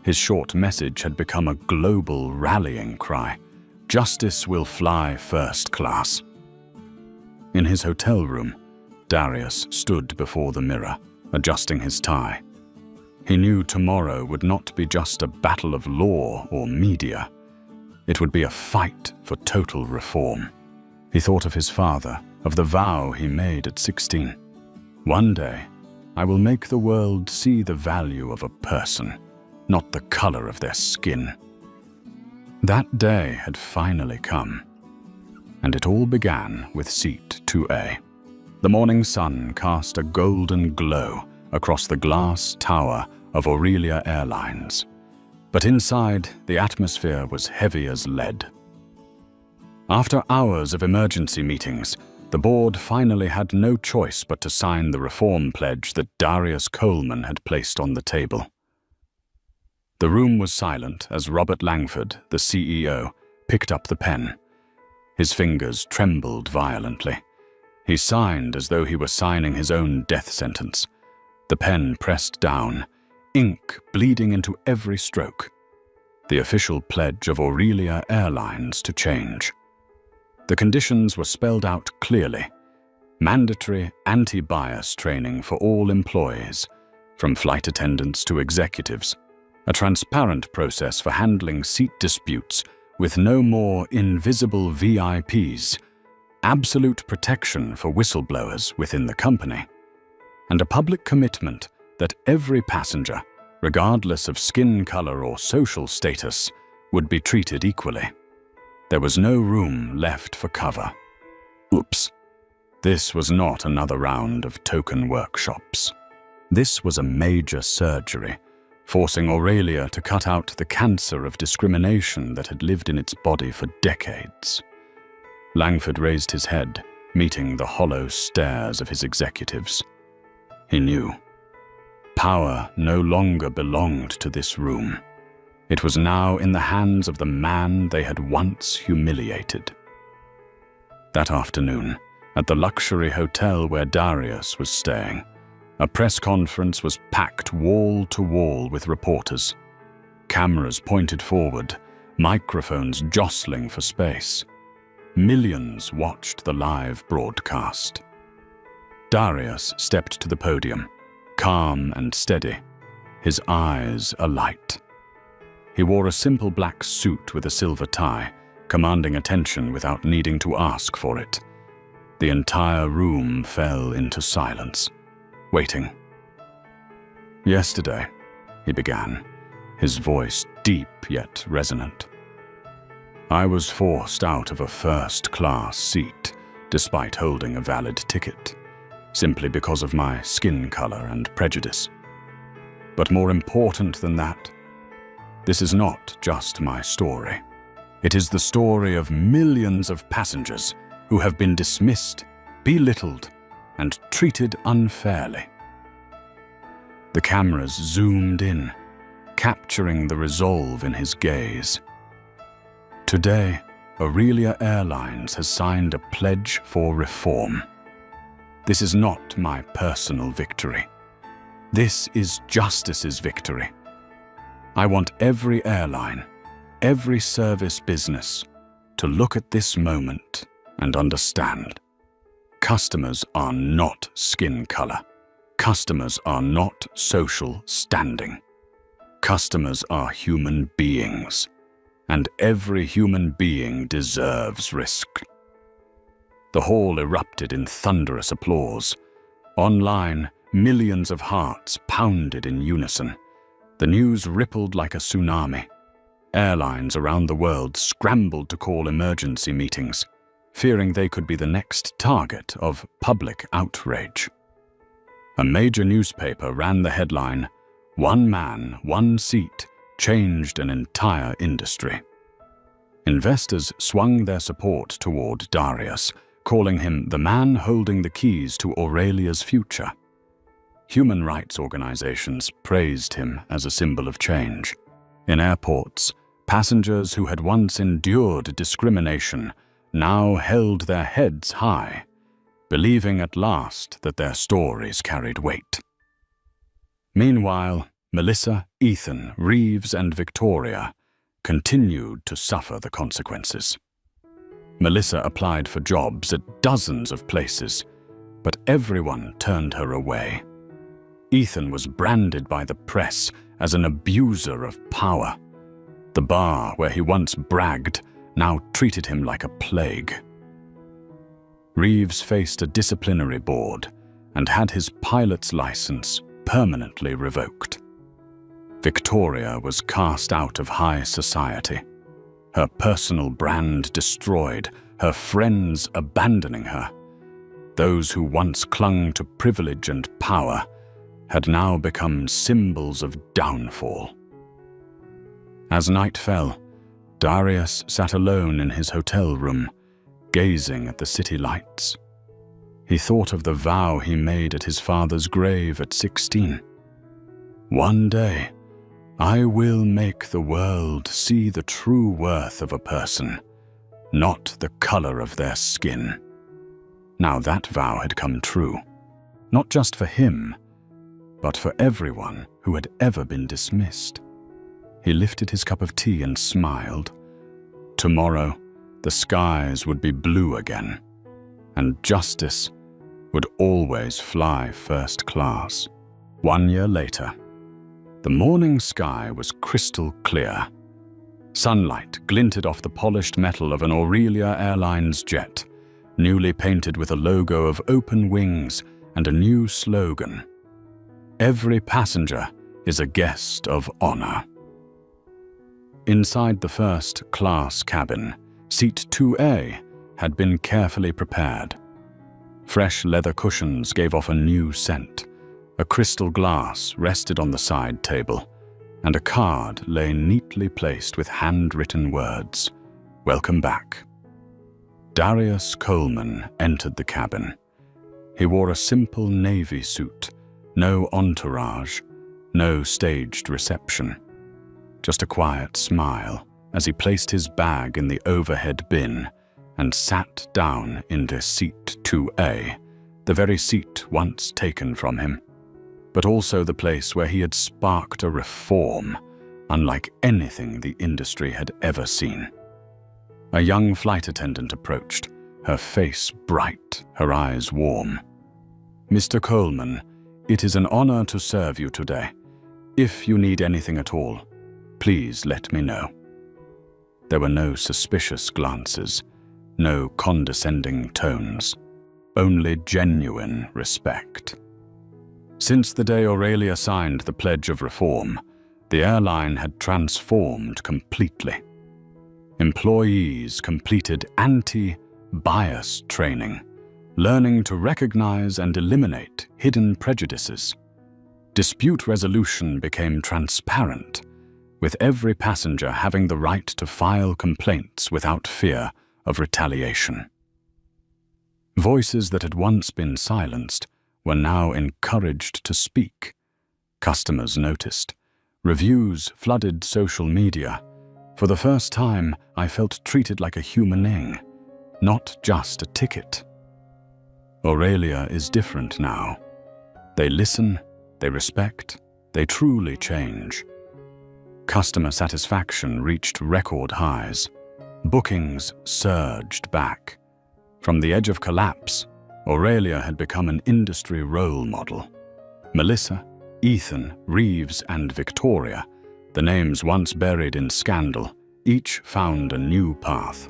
[SPEAKER 1] His short message had become a global rallying cry. Justice will fly first class. In his hotel room, Darius stood before the mirror, adjusting his tie. He knew tomorrow would not be just a battle of law or media. It would be a fight for total reform. He thought of his father, of the vow he made at 16. "One day, I will make the world see the value of a person, not the color of their skin." That day had finally come, and it all began with Seat 2A. The morning sun cast a golden glow across the glass tower of Aurelia Airlines. But inside, the atmosphere was heavy as lead. After hours of emergency meetings, the board finally had no choice but to sign the reform pledge that Darius Coleman had placed on the table. The room was silent as Robert Langford, the CEO, picked up the pen. His fingers trembled violently. He signed as though he were signing his own death sentence. The pen pressed down, ink bleeding into every stroke. The official pledge of Aurelia Airlines to change. The conditions were spelled out clearly. Mandatory anti-bias training for all employees, from flight attendants to executives. A transparent process for handling seat disputes with no more invisible VIPs. Absolute protection for whistleblowers within the company. And a public commitment that every passenger, regardless of skin color or social status, would be treated equally. There was no room left for cover. Oops. This was not another round of token workshops. This was a major surgery, forcing Aurelia to cut out the cancer of discrimination that had lived in its body for decades. Langford raised his head, meeting the hollow stares of his executives. He knew. Power no longer belonged to this room. It was now in the hands of the man they had once humiliated. That afternoon, at the luxury hotel where Darius was staying, a press conference was packed wall to wall with reporters. Cameras pointed forward, microphones jostling for space. Millions watched the live broadcast. Darius stepped to the podium, calm and steady, his eyes alight. He wore a simple black suit with a silver tie, commanding attention without needing to ask for it. The entire room fell into silence, waiting. "Yesterday," he began, his voice deep yet resonant. "I was forced out of a first-class seat, despite holding a valid ticket, simply because of my skin color and prejudice. But more important than that, this is not just my story. It is the story of millions of passengers who have been dismissed, belittled, and treated unfairly." The cameras zoomed in, capturing the resolve in his gaze. Today, Aurelia Airlines has signed a pledge for reform. This is not my personal victory. This is justice's victory. I want every airline, every service business, to look at this moment and understand. Customers are not skin color. Customers are not social standing. Customers are human beings, and every human being deserves risk. The hall erupted in thunderous applause. Online, millions of hearts pounded in unison. The news rippled like a tsunami. Airlines around the world scrambled to call emergency meetings, fearing they could be the next target of public outrage. A major newspaper ran the headline, "One man, one seat, changed an entire industry." Investors swung their support toward Darius, calling him the man holding the keys to Aurelia's future. Human rights organizations praised him as a symbol of change. In airports, passengers who had once endured discrimination now held their heads high, believing at last that their stories carried weight. Meanwhile, Melissa, Ethan, Reeves, and Victoria continued to suffer the consequences. Melissa applied for jobs at dozens of places, but everyone turned her away. Ethan was branded by the press as an abuser of power. The bar where he once bragged now treated him like a plague. Reeves faced a disciplinary board and had his pilot's license permanently revoked. Victoria was cast out of high society, her personal brand destroyed, her friends abandoning her. Those who once clung to privilege and power had now become symbols of downfall. As night fell, Darius sat alone in his hotel room, gazing at the city lights. He thought of the vow he made at his father's grave at 16. One day, I will make the world see the true worth of a person, not the color of their skin. Now that vow had come true, not just for him, but for everyone who had ever been dismissed. He lifted his cup of tea and smiled. Tomorrow, the skies would be blue again, and justice would always fly first class. 1 year later, the morning sky was crystal clear. Sunlight glinted off the polished metal of an Aurelia Airlines jet, newly painted with a logo of open wings and a new slogan: "Every passenger is a guest of honor." Inside the first-class cabin, seat 2A had been carefully prepared. Fresh leather cushions gave off a new scent. A crystal glass rested on the side table, and a card lay neatly placed with handwritten words, "Welcome back." Darius Coleman entered the cabin. He wore a simple navy suit, no entourage, no staged reception. Just a quiet smile as he placed his bag in the overhead bin and sat down into seat 2A, the very seat once taken from him, but also the place where he had sparked a reform unlike anything the industry had ever seen. A young flight attendant approached, her face bright, her eyes warm. "Mr. Coleman, it is an honor to serve you today. If you need anything at all, please let me know." There were no suspicious glances, no condescending tones, only genuine respect. Since the day Aurelia signed the Pledge of Reform, the airline had transformed completely. Employees completed anti-bias training, learning to recognize and eliminate hidden prejudices. Dispute resolution became transparent, with every passenger having the right to file complaints without fear of retaliation. Voices that had once been silenced were now encouraged to speak. Customers noticed. Reviews flooded social media. For the first time, I felt treated like a human being, not just a ticket. Aurelia is different now. They listen, they respect, they truly change. Customer satisfaction reached record highs. Bookings surged back. From the edge of collapse, Aurelia had become an industry role model. Melissa, Ethan, Reeves, and Victoria, the names once buried in scandal, each found a new path.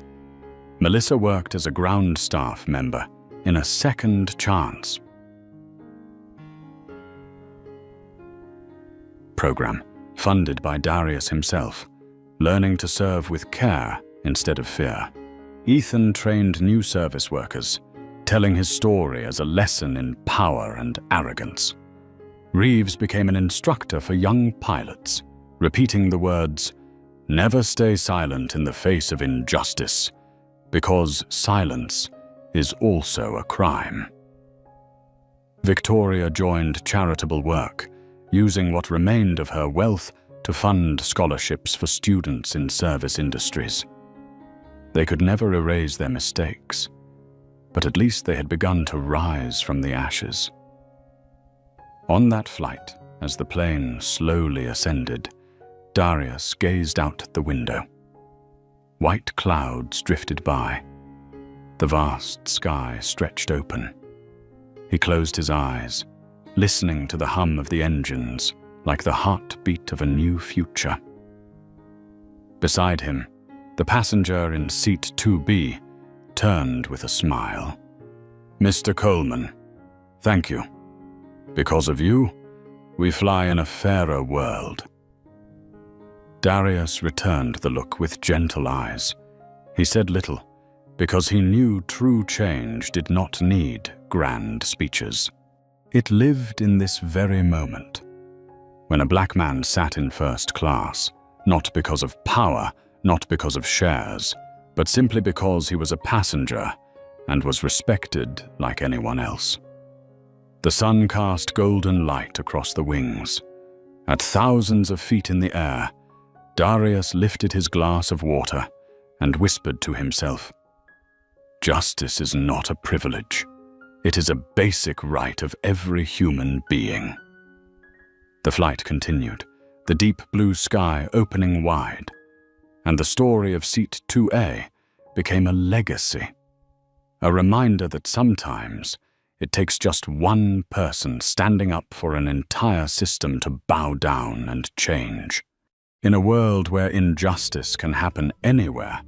[SPEAKER 1] Melissa worked as a ground staff member in a second chance program funded by Darius himself, learning to serve with care instead of fear. Ethan trained new service workers, telling his story as a lesson in power and arrogance. Reeves became an instructor for young pilots, repeating the words, "Never stay silent in the face of injustice, because silence is also a crime." Victoria joined charitable work, using what remained of her wealth to fund scholarships for students in service industries. They could never erase their mistakes, but at least they had begun to rise from the ashes. On that flight, as the plane slowly ascended, Darius gazed out the window. White clouds drifted by. The vast sky stretched open. He closed his eyes, listening to the hum of the engines like the heartbeat of a new future. Beside him, the passenger in seat 2B turned with a smile. "Mr. Coleman, thank you. Because of you, we fly in a fairer world." Darius returned the look with gentle eyes. He said little, because he knew true change did not need grand speeches. It lived in this very moment. When a black man sat in first class, not because of power, not because of shares, but simply because he was a passenger and was respected like anyone else. The sun cast golden light across the wings. At thousands of feet in the air, Darius lifted his glass of water and whispered to himself, "Justice is not a privilege. It is a basic right of every human being." The flight continued, the deep blue sky opening wide, and the story of Seat 2A became a legacy, a reminder that sometimes it takes just one person standing up for an entire system to bow down and change. In a world where injustice can happen anywhere,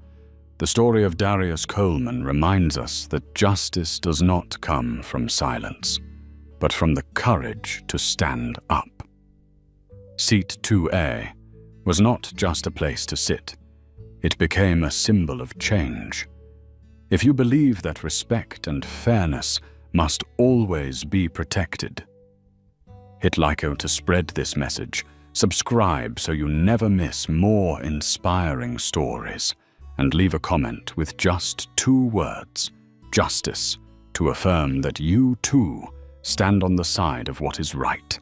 [SPEAKER 1] the story of Darius Coleman reminds us that justice does not come from silence, but from the courage to stand up. Seat 2A was not just a place to sit. It became a symbol of change. If you believe that respect and fairness must always be protected, hit like to spread this message, subscribe so you never miss more inspiring stories, and leave a comment with just 2 words, justice, to affirm that you too stand on the side of what is right.